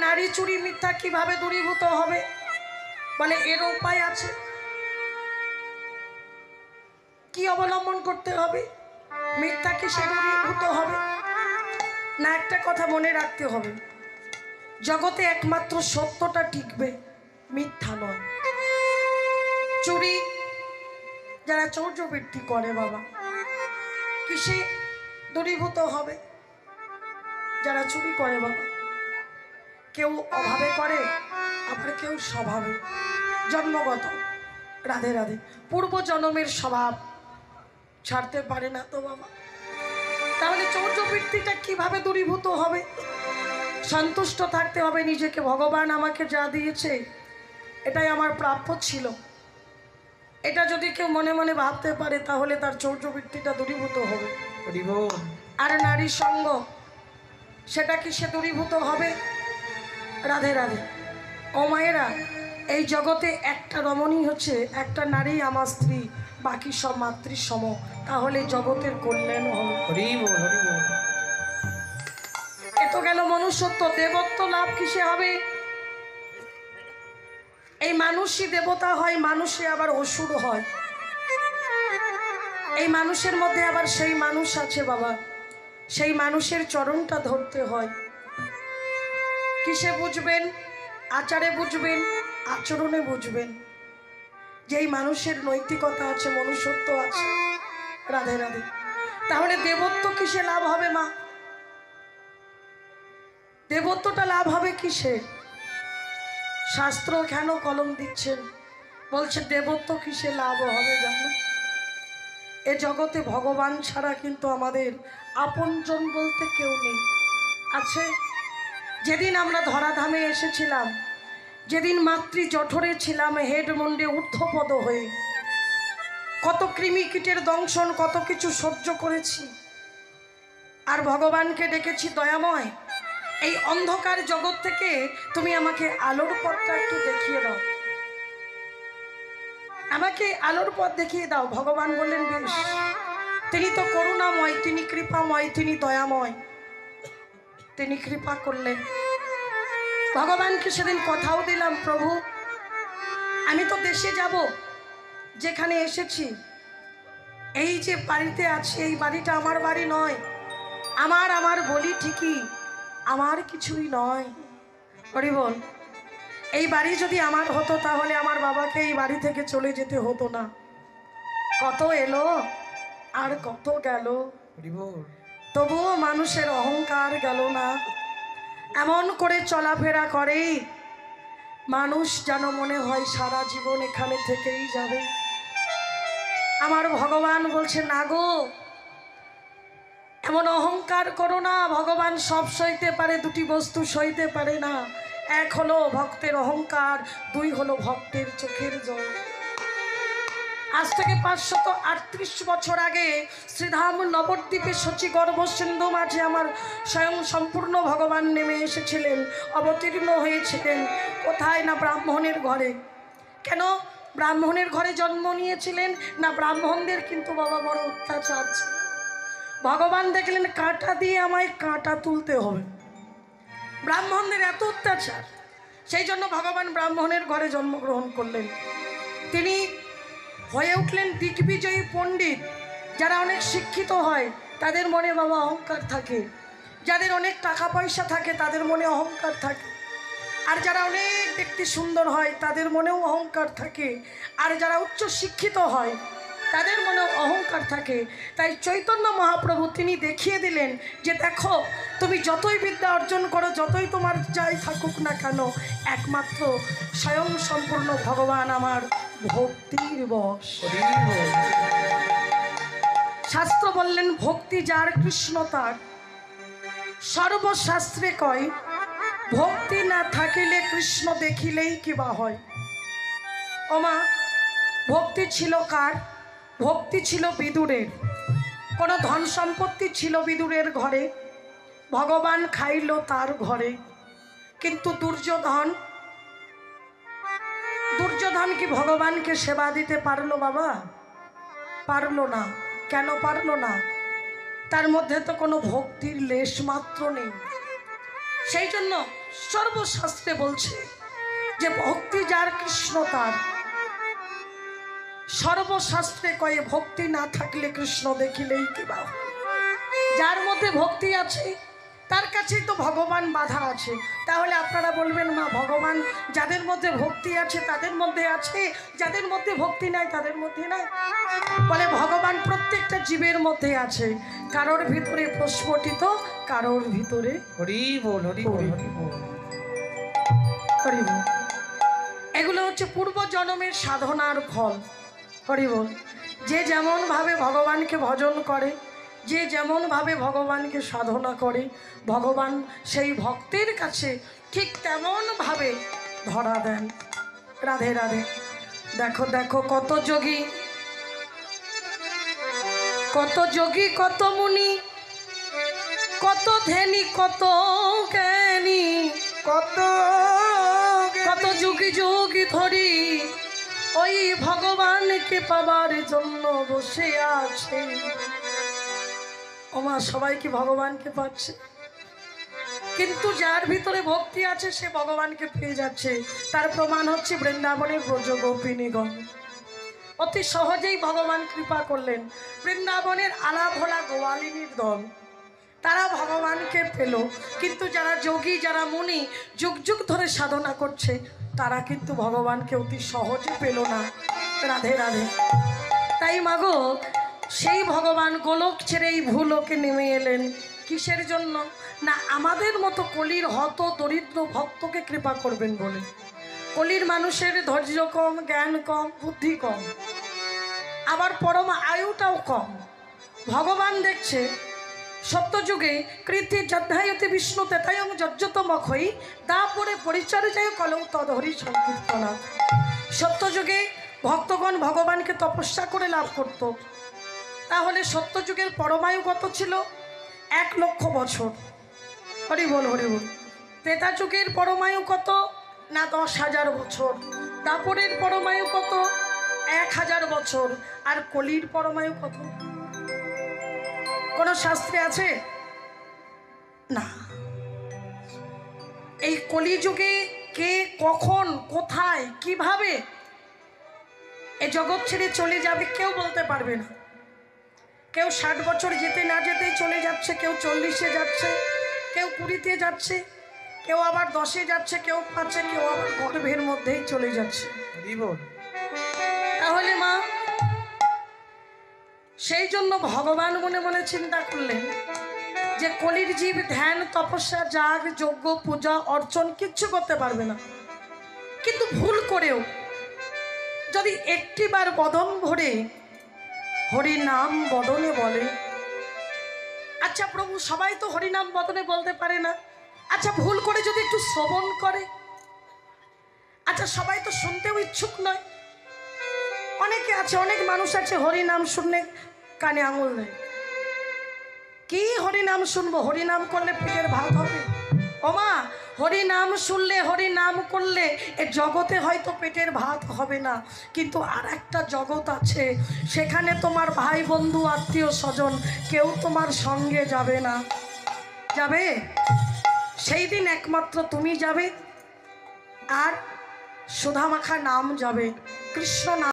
নারী চুরি মিথ্যা কিভাবে দূরীভূত হবে? বলে এর উপায় আছে। কি অবলম্বন করতে হবে? মিথ্যা কি সে দূরীভূত হবে না? একটা কথা মনে রাখতে হবে, জগতে একমাত্র সত্যটা টিকবে, মিথ্যা নয়। চুরি যারা চৌর্যবৃত্তি করে বাবা, কিসে দূরীভূত হবে? যারা চুরি করে বাবা, কেউ অভাবে করে, আবার কেউ স্বভাবে, জন্মগত। রাধে রাধে। পূর্ব জন্মের স্বভাব ছাড়তে পারে না তো বাবা। তাহলে চৌর্যবৃত্তিটা কিভাবে দূরীভূত হবে? সন্তুষ্ট থাকতে হবে নিজেকে, ভগবান আমাকে যা দিয়েছে এটাই আমার প্রাপ্য ছিল। এটা যদি কেউ মনে মনে ভাবতে পারে তাহলে তার চৌর্যবৃত্তিটা দূরীভূত হবে। আর নারী সঙ্গ, সেটা কি সে দূরীভূত হবে? রাধে রাধে। ও মায়েরা, এই জগতে একটা রমণী হচ্ছে, একটা নারী আমার স্ত্রী, বাকি সব মাতৃ সম, তাহলে জগতের কল্যাণ হবে। এত গেল মনুষ্যত্ব। দেবত্ব লাভ কিসে হবে? এই মানুষই দেবতা হয়, মানুষে আবার অসুর হয়। এই মানুষের মধ্যে আবার সেই মানুষ আছে বাবা, সেই মানুষের চরণটা ধরতে হয়। কিসে বুঝবেন? আচারে বুঝবেন, আচরণে বুঝবেন, যেই মানুষের নৈতিকতা আছে, মনুষ্যত্ব আছে। রাধে রাধে। তাহলে দেবত্ব কিসে লাভ হবে মা? দেবত্বটা লাভ হবে কিসে? শাস্ত্র কেন কলম দিচ্ছেন? বলছে দেবত্ব কিসে লাভ হবে জানো? এ জগতে ভগবান ছাড়া কিন্তু আমাদের আপনজন বলতে কেউ নেই। আছে? যেদিন আমরা ধরাধামে এসেছিলাম, যেদিন মাতৃ জঠরে ছিলাম, হেড মুন্ডে ঊর্ধ্বপদ হয়ে কত কৃমিকীটের দংশন, কত কিছু সহ্য করেছি। আর ভগবানকে ডেকেছি, দয়াময় এই অন্ধকার জগৎ থেকে তুমি আমাকে আলোর পথটা একটু দেখিয়ে দাও, আমাকে আলোর পথ দেখিয়ে দাও। ভগবান বললেন বেশ। তিনি তো করুণাময়, তিনি কৃপাময়, তিনি দয়াময়, তিনি কৃপা করলেন। ভগবানকে সেদিন কথাও দিলাম, প্রভু আমি তো দেশে যাব, যেখানে এসেছি, এই যে বাড়িতে আছি, এই বাড়িটা আমার বাড়ি নয়। আমার বলি ঠিকই, আমার কিছুই নয়। হরি বল। এই বাড়ি যদি আমার হতো তাহলে আমার বাবাকে এই বাড়ি থেকে চলে যেতে হতো না। কত এলো আর কত গেল, তবুও মানুষের অহংকার গেল না। এমন করে চলাফেরা করে মানুষ যেন মনে হয় সারা জীবন এখানে থেকেই যাবে। আমার ভগবান বলছে না গো, এমন অহংকার করো না। ভগবান সব সইতে পারে, দুটি বস্তু সইতে পারে না। এক হলো ভক্তের অহংকার, দুই হলো ভক্তের চোখের জল। আজ থেকে 538 বছর আগে শ্রীধাম নবদ্বীপে শচীগর্ভ সিন্ধু মাঝে আমার স্বয়ং সম্পূর্ণ ভগবান নেমে এসেছিলেন, অবতীর্ণ হয়েছিলেন। কোথায়? না ব্রাহ্মণের ঘরে। কেন ব্রাহ্মণের ঘরে জন্ম নিয়েছিলেন? না ব্রাহ্মণদের কিন্তু বাবা বড় অত্যাচার ছিল। ভগবান দেখলেন কাঁটা দিয়ে আমায় কাঁটা তুলতে হবে, ব্রাহ্মণদের এত অত্যাচার, সেই জন্য ভগবান ব্রাহ্মণের ঘরে জন্মগ্রহণ করলেন। তিনি হয়ে উঠলেন দিগ্বিজয়ী পণ্ডিত। যারা অনেক শিক্ষিত হয় তাদের মনে বাবা অহংকার থাকে, যাদের অনেক টাকা পয়সা থাকে তাদের মনে অহংকার থাকে, আর যারা অনেক দেখতে সুন্দর হয় তাদের মনেও অহংকার থাকে, আর যারা উচ্চ শিক্ষিত হয় তাদের মনেও অহংকার থাকে। তাই চৈতন্য মহাপ্রভু তিনি দেখিয়ে দিলেন যে দেখো, তুমি যতই বিদ্যা অর্জন করো, যতই তোমার যাই থাকুক না কেন, একমাত্র স্বয়ং সম্পূর্ণ ভগবান আমার ভক্তির বশ। শাস্ত্র বললেন ভক্তি যার কৃষ্ণ তার। সর্বশাস্ত্রে কয় ভক্তি না থাকিলে কৃষ্ণ দেখিলেই কিবা হয়। ওমা, ভক্তি ছিল কার? ভক্তি ছিল বিদুরের। কোনো ধন সম্পত্তি ছিল বিদুরের ঘরে, ভগবান খাইল তার ঘরে। কিন্তু দুর্যোধন কি ভগবানকে সেবা দিতে পারলো বাবা? পারলো না। কেন পারলো না? তার মধ্যে তো কোনো ভক্তির লেশ মাত্র নেই। সেই জন্য সর্বশাস্ত্রে বলছে যে ভক্তি যার কৃষ্ণ তার। সর্বশাস্ত্রে কয়ে ভক্তি না থাকলে কৃষ্ণ দেখিলেই কিবা। যার মধ্যে ভক্তি আছে তার কাছেই তো ভগবান বাধা আছে। তাহলে আপনারা বলবেন মা, ভগবান যাদের মধ্যে ভক্তি আছে তাদের মধ্যে আছে, যাদের মধ্যে ভক্তি নাই তাদের মধ্যে নাই? বলে ভগবান প্রত্যেকটা জীবের মধ্যে আছে, কারোর ভিতরে প্রস্ফুটিত, কারোর ভিতরে হরি বল, হরি বল, হরি বল, হরি বল। এগুলো হচ্ছে পূর্ব জন্মের সাধনার ফল। হরি বল। যে যেমন ভাবে ভগবানকে ভজন করে, যে যেমন ভাবে ভগবানকে সাধনা করে, ভগবান সেই ভক্তের কাছে ঠিক তেমন ভাবে ধরা দেন। রাধে রাধে। দেখো দেখো কত যোগী, কত যোগী, কত মুনি, কত ধ্যানী, কত জ্ঞানী, কত কত যুগী যুগী ধরি ওই ভগবানকে পাবার জন্য বসে আছে। ওমা, সবাই কি ভগবানকে পাচ্ছে? কিন্তু যার ভিতরে ভক্তি আছে সে ভগবানকে পেয়ে যাচ্ছে। তার প্রমাণ হচ্ছে বৃন্দাবনের ব্রজ গোপিনীগণ। অতি সহজেই ভগবান কৃপা করলেন। বৃন্দাবনের আলা ভোলা গোয়ালিনীর দল, তারা ভগবানকে পেল। কিন্তু যারা যোগী, যারা মুনি যুগ যুগ ধরে সাধনা করছে, তারা কিন্তু ভগবানকে অতি সহজে পেল না। রাধে রাধে। তাই মাগো, সেই ভগবান গোলক ছেড়ে এই ভূলোকে নেমে এলেন কিসের জন্য? না আমাদের মতো কলির হত দরিদ্র ভক্তকে কৃপা করবেন বলে। কলির মানুষের ধৈর্য কম, জ্ঞান কম, বুদ্ধি কম, আবার পরম আয়ুটাও কম। ভগবান দেখছে সত্যযুগে কৃতি যধ্যায়তে বিষ্ণুতে তায়ং যজ্জতমখই তারপরে পরিচর্যায় কলৌ তদহরি সংকীর্তনা। সত্যযুগে ভক্তগণ ভগবানকে তপস্যা করে লাভ করত। তাহলে সত্যযুগের পরমায়ু কত ছিল? 1,00,000 বছর। হরি বল, হরি বল। ত্রেতা যুগের পরমায়ু কত? না 10,000 বছর। তারপরের পরমায়ু কত? 1,000 বছর। আর কলির পরমায়ু কত? কোন শাস্ত্রে আছে? না। এই কলিযুগে কে কখন কোথায় কিভাবে এই জগৎ ছেড়ে চলে যাবে কেউ বলতে পারবে না। কেউ 60 বছর যেতে না যেতেই চলে যাচ্ছে, কেউ 40-এ যাচ্ছে, কেউ 20-তে যাচ্ছে, কেউ আবার 10-এ যাচ্ছে, কেউ 5-এ, কেউ আবার গর্ভের মধ্যেই চলে যাচ্ছে। তাহলে মা, সেই জন্য ভগবান মনে মনে চিন্তা করলেন যে কলির জীব ধ্যান, তপস্যা, যাগ, যজ্ঞ, পূজা, অর্চন কিচ্ছু করতে পারবে না। কিন্তু ভুল করেও যদি একটিবার বদন ভরে হরি নাম বদনে বলে। আচ্ছা প্রভু, সবাই তো হরি নাম বদনে বলতে পারে না। আচ্ছা ভুল করে যদি একটু শ্রবণ করে। আচ্ছা সবাই তো শুনতেও ইচ্ছুক নয়। অনেকে আছে, অনেক মানুষ আছে হরি নাম শুনলে কানে আঙুল দেয়। কি হরি নাম শুনবো? হরি নাম করলে পেটের ভাত হবে? ওমা, হরি নাম শুনলে, হরি নাম করলে এ জগতে হয়তো পেটের ভাত হবে না, কিন্তু আর একটা জগৎ আছে, সেখানে তোমার ভাই বন্ধু আত্মীয় স্বজন কেউ তোমার সঙ্গে যাবে না। যাবে? সেই দিন একমাত্র তুমি যাবে আর সুধামাখা নাম যাবে, কৃষ্ণ নাম।